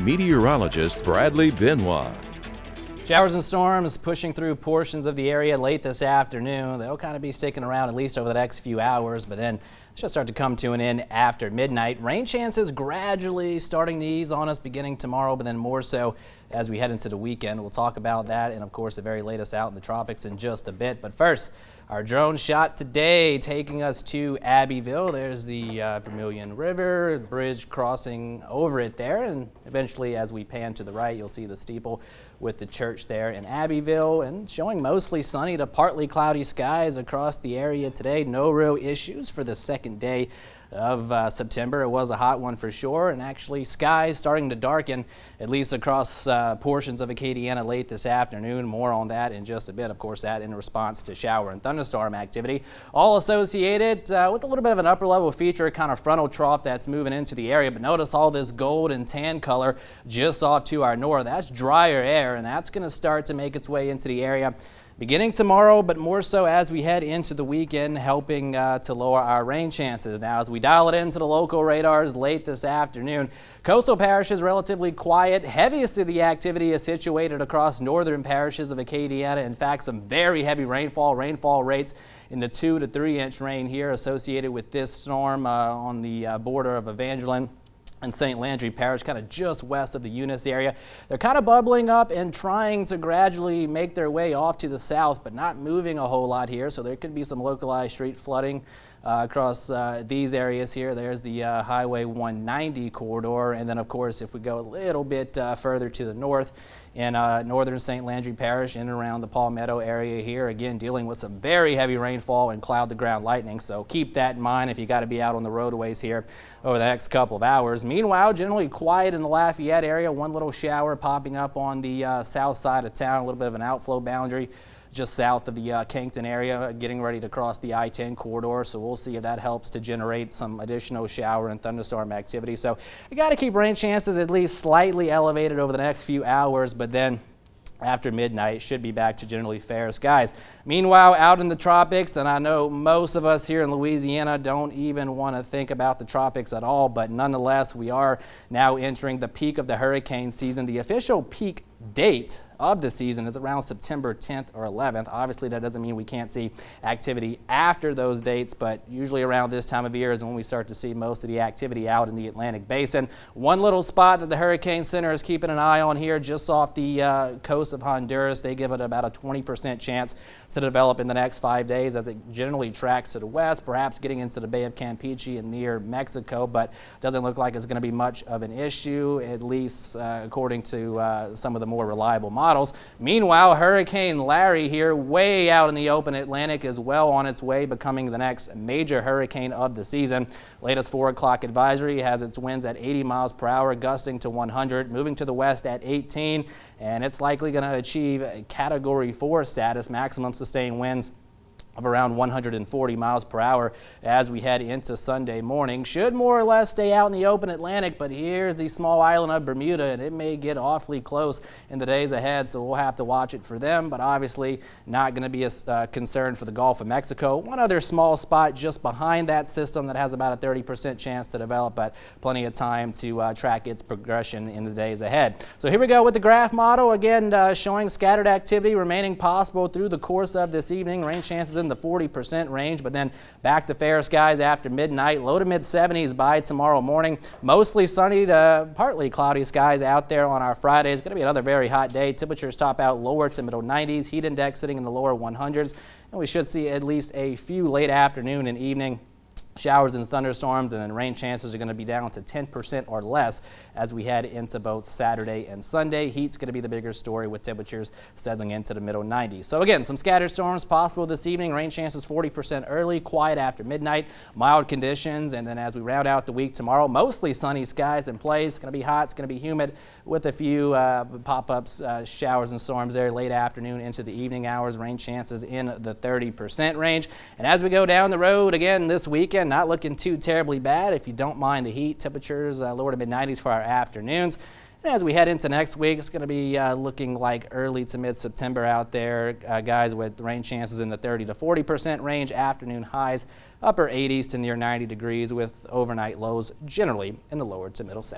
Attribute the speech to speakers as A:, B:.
A: meteorologist Bradley Benoit.
B: Showers and storms pushing through portions of the area late this afternoon. They'll kind of be sticking around at least over the next few hours, but then should start to come to an end after midnight. Rain chances gradually starting to ease on us beginning tomorrow, but then more so as we head into the weekend. We'll talk about that and, of course, the very latest out in the tropics in just a bit. But first, our drone shot today taking us to Abbeville. There's the Vermilion River, bridge crossing over it there, and eventually as we pan to the right, you'll see the steeple with the church there in Abbeville, and showing mostly sunny to partly cloudy skies across the area today. No real issues for the second day of September. It was a hot one for sure, and actually skies starting to darken at least across portions of Acadiana late this afternoon. More on that in just a bit. Of course, that in response to shower and thunderstorm activity, all associated with a little bit of an upper level feature, kind of frontal trough that's moving into the area. But notice all this gold and tan color just off to our north. That's drier air, and that's going to start to make its way into the area beginning tomorrow, but more so as we head into the weekend, helping to lower our rain chances. Now, as we dial it into the local radars late this afternoon, coastal parishes relatively quiet. Heaviest of the activity is situated across northern parishes of Acadiana. In fact, some very heavy rainfall rates in the 2 to 3 inch rain here associated with this storm on the border of Evangeline and St. Landry Parish, kind of just west of the Eunice area. They're kind of bubbling up and trying to gradually make their way off to the south, but not moving a whole lot here. So there could be some localized street flooding across these areas here. There's the Highway 190 corridor. And then, of course, if we go a little bit further to the north in northern St. Landry Parish, in and around the Palmetto area here, again, dealing with some very heavy rainfall and cloud-to-ground lightning. So keep that in mind if you got to be out on the roadways here over the next couple of hours. Meanwhile, generally quiet in the Lafayette area. One little shower popping up on the south side of town, a little bit of an outflow boundary just south of the Kankton area, getting ready to cross the I-10 corridor. So we'll see if that helps to generate some additional shower and thunderstorm activity. So you got to keep rain chances at least slightly elevated over the next few hours, but then after midnight should be back to generally fair skies. Meanwhile, out in the tropics, and I know most of us here in Louisiana don't even want to think about the tropics at all, but nonetheless, we are now entering the peak of the hurricane season. The official peak date of the season is around September 10th or 11th. Obviously, that doesn't mean we can't see activity after those dates, but usually around this time of year is when we start to see most of the activity out in the Atlantic Basin. One little spot that the Hurricane Center is keeping an eye on here just off the coast of Honduras. They give it about a 20% chance to develop in the next 5 days as it generally tracks to the west, perhaps getting into the Bay of Campeche and near Mexico, but doesn't look like it's going to be much of an issue, at least according to some of the more reliable models. Meanwhile, Hurricane Larry here way out in the open Atlantic is well on its way becoming the next major hurricane of the season. Latest 4 o'clock advisory has its winds at 80 miles per hour, gusting to 100, moving to the west at 18, and it's likely going to achieve a Category 4 status, maximum sustained winds of around 140 miles per hour as we head into Sunday morning. Should more or less stay out in the open Atlantic, but here's the small island of Bermuda, and it may get awfully close in the days ahead, so we'll have to watch it for them, but obviously not going to be a concern for the Gulf of Mexico. One other small spot just behind that system that has about a 30% chance to develop, but plenty of time to track its progression in the days ahead. So here we go with the graph model, again showing scattered activity remaining possible through the course of this evening. Rain chances in the 40% range, but then back to fair skies after midnight. Low to mid 70s by tomorrow morning. Mostly sunny to partly cloudy skies out there on our Friday. It's going to be another very hot day. Temperatures top out lower to middle 90s. Heat index sitting in the lower 100s. And we should see at least a few late afternoon and evening showers and thunderstorms, and then rain chances are going to be down to 10% or less as we head into both Saturday and Sunday. Heat's going to be the bigger story with temperatures settling into the middle 90s. So again, some scattered storms possible this evening. Rain chances 40% early, quiet after midnight, mild conditions, and then as we round out the week tomorrow, mostly sunny skies in place. It's going to be hot, it's going to be humid with a few pop-ups, showers and storms there late afternoon into the evening hours. Rain chances in the 30% range. And as we go down the road again this weekend, not looking too terribly bad if you don't mind the heat. Temperatures lower to mid-90s for our afternoons. And as we head into next week, it's going to be looking like early to mid-September out there, guys, with rain chances in the 30 to 40% range. Afternoon highs upper 80s to near 90 degrees with overnight lows generally in the lower to middle 70s.